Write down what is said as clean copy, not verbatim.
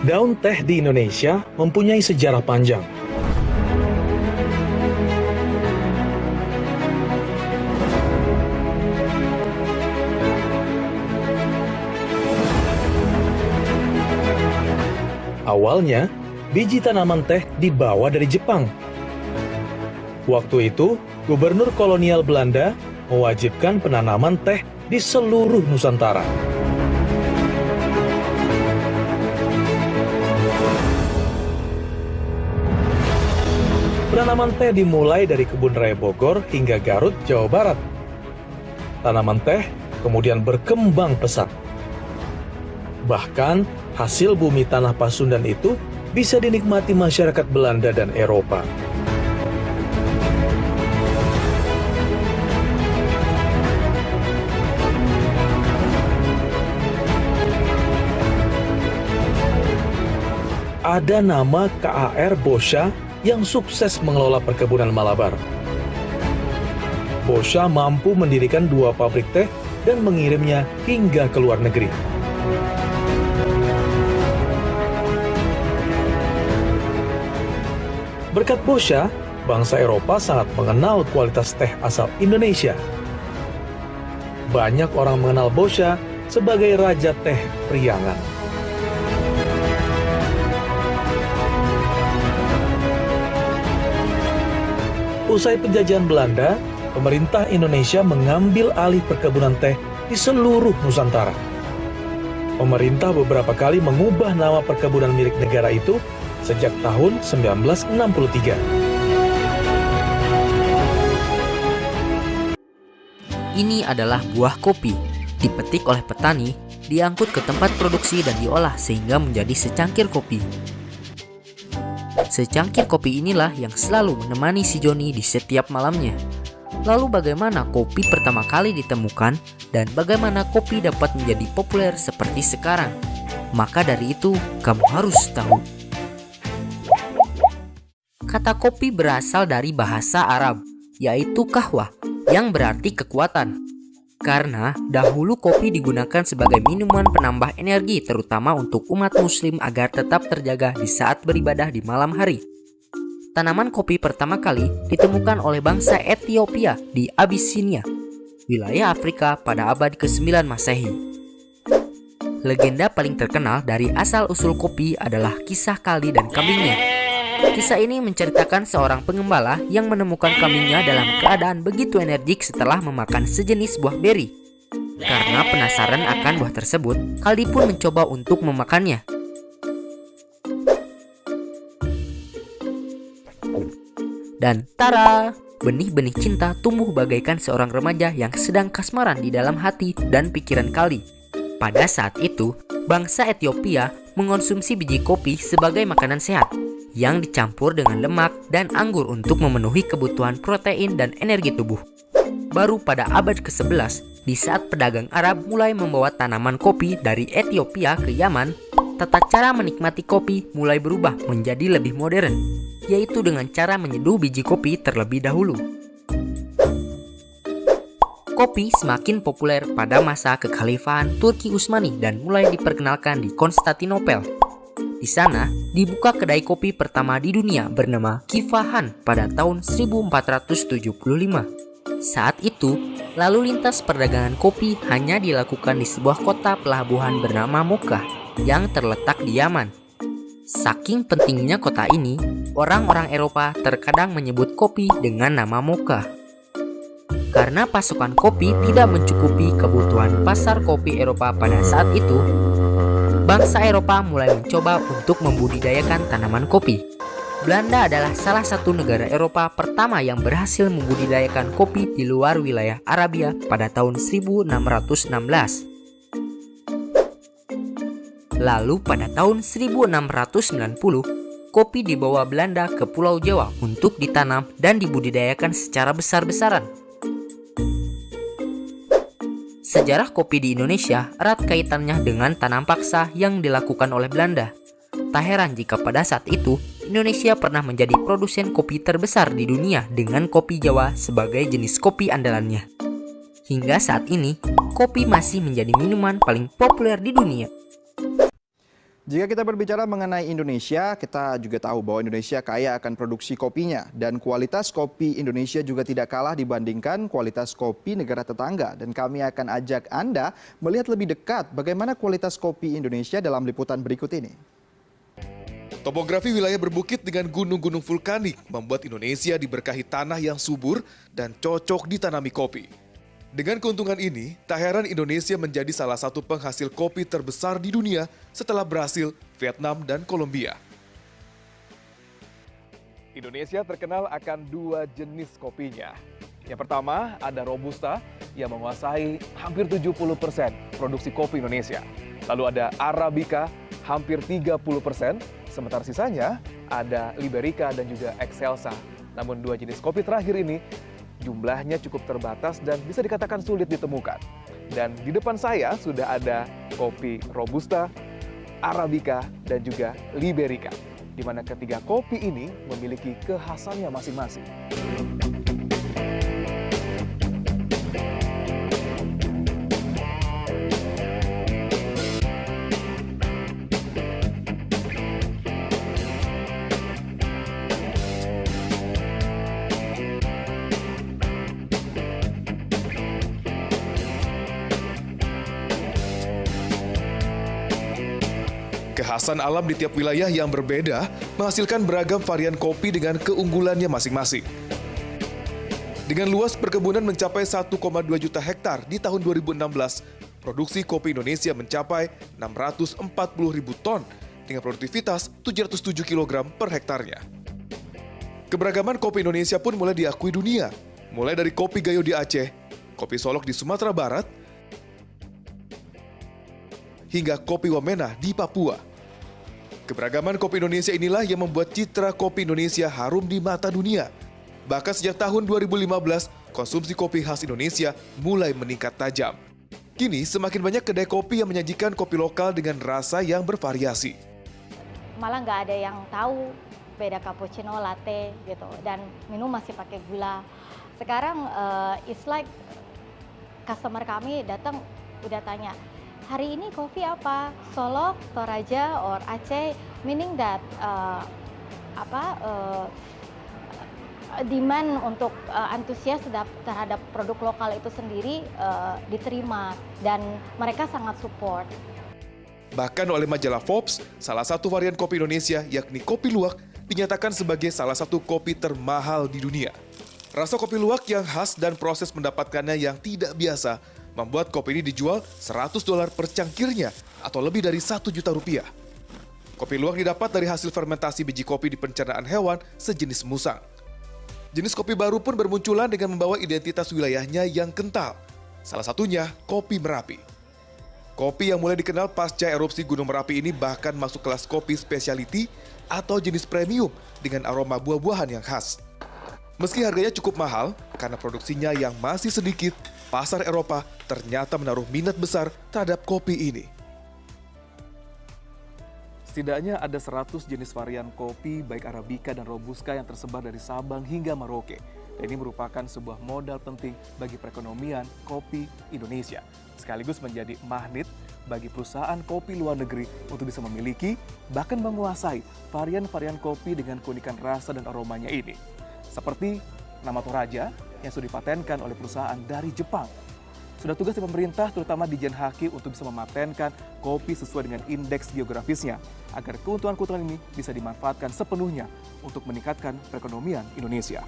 Daun teh di Indonesia mempunyai sejarah panjang. Awalnya, biji tanaman teh dibawa dari Jepang. Waktu itu, Gubernur kolonial Belanda mewajibkan penanaman teh di seluruh Nusantara. Penanaman teh dimulai dari Kebun Raya Bogor hingga Garut, Jawa Barat. Tanaman teh kemudian berkembang pesat. Bahkan, hasil bumi tanah Pasundan itu bisa dinikmati masyarakat Belanda dan Eropa. Ada nama KAR Boscha yang sukses mengelola perkebunan Malabar. Boscha mampu mendirikan 2 pabrik teh dan mengirimnya hingga ke luar negeri. Berkat Boscha, bangsa Eropa sangat mengenal kualitas teh asal Indonesia. Banyak orang mengenal Boscha sebagai Raja Teh Priangan. Usai penjajahan Belanda, pemerintah Indonesia mengambil alih perkebunan teh di seluruh Nusantara. Pemerintah beberapa kali mengubah nama perkebunan milik negara itu sejak tahun 1963. Ini adalah buah kopi, dipetik oleh petani, diangkut ke tempat produksi dan diolah sehingga menjadi secangkir kopi. Secangkir kopi inilah yang selalu menemani si Joni di setiap malamnya. Lalu bagaimana kopi pertama kali ditemukan dan bagaimana kopi dapat menjadi populer seperti sekarang? Maka dari itu, kamu harus tahu. Kata kopi berasal dari bahasa Arab, yaitu kahwah, yang berarti kekuatan. Karena dahulu kopi digunakan sebagai minuman penambah energi terutama untuk umat muslim agar tetap terjaga di saat beribadah di malam hari. Tanaman kopi pertama kali ditemukan oleh bangsa Ethiopia di Abyssinia, wilayah Afrika pada abad ke-9 Masehi. Legenda paling terkenal dari asal-usul kopi adalah kisah Kali dan kambingnya. Kisah ini menceritakan seorang pengembala yang menemukan kambingnya dalam keadaan begitu energik setelah memakan sejenis buah beri. Karena penasaran akan buah tersebut, Kaldi pun mencoba untuk memakannya. Dan tara, benih-benih cinta tumbuh bagaikan seorang remaja yang sedang kasmaran di dalam hati dan pikiran Kaldi. Pada saat itu, bangsa Ethiopia mengonsumsi biji kopi sebagai makanan sehat yang dicampur dengan lemak dan anggur untuk memenuhi kebutuhan protein dan energi tubuh. Baru pada abad ke-11, di saat pedagang Arab mulai membawa tanaman kopi dari Ethiopia ke Yaman, tata cara menikmati kopi mulai berubah menjadi lebih modern, yaitu dengan cara menyeduh biji kopi terlebih dahulu. Kopi semakin populer pada masa kekhalifahan Turki Utsmani dan mulai diperkenalkan di Konstantinopel. Di sana, dibuka kedai kopi pertama di dunia bernama Kifahan pada tahun 1475. Saat itu, lalu lintas perdagangan kopi hanya dilakukan di sebuah kota pelabuhan bernama Mocha yang terletak di Yaman. Saking pentingnya kota ini, orang-orang Eropa terkadang menyebut kopi dengan nama Mocha. Karena pasokan kopi tidak mencukupi kebutuhan pasar kopi Eropa pada saat itu, bangsa Eropa mulai mencoba untuk membudidayakan tanaman kopi. Belanda adalah salah satu negara Eropa pertama yang berhasil membudidayakan kopi di luar wilayah Arabia pada tahun 1616. Lalu pada tahun 1690, kopi dibawa Belanda ke Pulau Jawa untuk ditanam dan dibudidayakan secara besar-besaran. Sejarah kopi di Indonesia erat kaitannya dengan tanam paksa yang dilakukan oleh Belanda. Tak heran jika pada saat itu, Indonesia pernah menjadi produsen kopi terbesar di dunia dengan kopi Jawa sebagai jenis kopi andalannya. Hingga saat ini, kopi masih menjadi minuman paling populer di dunia. Jika kita berbicara mengenai Indonesia, kita juga tahu bahwa Indonesia kaya akan produksi kopinya. Dan kualitas kopi Indonesia juga tidak kalah dibandingkan kualitas kopi negara tetangga. Dan kami akan ajak Anda melihat lebih dekat bagaimana kualitas kopi Indonesia dalam liputan berikut ini. Topografi wilayah berbukit dengan gunung-gunung vulkanik membuat Indonesia diberkahi tanah yang subur dan cocok ditanami kopi. Dengan keuntungan ini, tak heran Indonesia menjadi salah satu penghasil kopi terbesar di dunia setelah Brasil, Vietnam, dan Kolombia. Indonesia terkenal akan dua jenis kopinya. Yang pertama ada Robusta yang menguasai hampir 70% produksi kopi Indonesia. Lalu ada Arabica hampir 30%, sementara sisanya ada Liberica dan juga Excelsa. Namun dua jenis kopi terakhir ini jumlahnya cukup terbatas dan bisa dikatakan sulit ditemukan. Dan di depan saya sudah ada kopi Robusta, Arabica, dan juga Liberica, di mana ketiga kopi ini memiliki kekhasannya masing-masing. Kekhasan alam di tiap wilayah yang berbeda menghasilkan beragam varian kopi dengan keunggulannya masing-masing. Dengan luas perkebunan mencapai 1,2 juta hektar di tahun 2016, produksi kopi Indonesia mencapai 640 ribu ton dengan produktivitas 707 kg per hektarnya. Keberagaman kopi Indonesia pun mulai diakui dunia, mulai dari kopi Gayo di Aceh, kopi Solok di Sumatera Barat, hingga kopi Wamena di Papua. Keberagaman kopi Indonesia inilah yang membuat citra kopi Indonesia harum di mata dunia. Bahkan sejak tahun 2015, konsumsi kopi khas Indonesia mulai meningkat tajam. Kini semakin banyak kedai kopi yang menyajikan kopi lokal dengan rasa yang bervariasi. Malah nggak ada yang tahu beda cappuccino, latte gitu, dan minum masih pakai gula. Sekarang it's like customer kami datang udah tanya, hari ini kopi apa? Solok, Toraja, or Aceh, meaning that demand untuk antusias terhadap produk lokal itu sendiri diterima dan mereka sangat support. Bahkan oleh majalah Forbes, salah satu varian kopi Indonesia yakni kopi luwak dinyatakan sebagai salah satu kopi termahal di dunia. Rasa kopi luwak yang khas dan proses mendapatkannya yang tidak biasa membuat kopi ini dijual $100 per cangkirnya atau lebih dari 1 juta rupiah. Kopi luwak didapat dari hasil fermentasi biji kopi di pencernaan hewan sejenis musang. Jenis kopi baru pun bermunculan dengan membawa identitas wilayahnya yang kental. Salah satunya kopi Merapi. Kopi yang mulai dikenal pasca erupsi Gunung Merapi ini bahkan masuk kelas kopi specialty atau jenis premium dengan aroma buah-buahan yang khas. Meski harganya cukup mahal karena produksinya yang masih sedikit, pasar Eropa ternyata menaruh minat besar terhadap kopi ini. Setidaknya ada 100 jenis varian kopi baik Arabica dan Robusta yang tersebar dari Sabang hingga Merauke. Dan ini merupakan sebuah modal penting bagi perekonomian kopi Indonesia. Sekaligus menjadi magnet bagi perusahaan kopi luar negeri untuk bisa memiliki bahkan menguasai varian-varian kopi dengan keunikan rasa dan aromanya ini. Seperti nama Toraja yang sudah dipatenkan oleh perusahaan dari Jepang. Sudah tugas di pemerintah, terutama di Jen Haki, untuk bisa mematenkan kopi sesuai dengan indeks geografisnya, agar keuntungan-keuntungan ini bisa dimanfaatkan sepenuhnya untuk meningkatkan perekonomian Indonesia.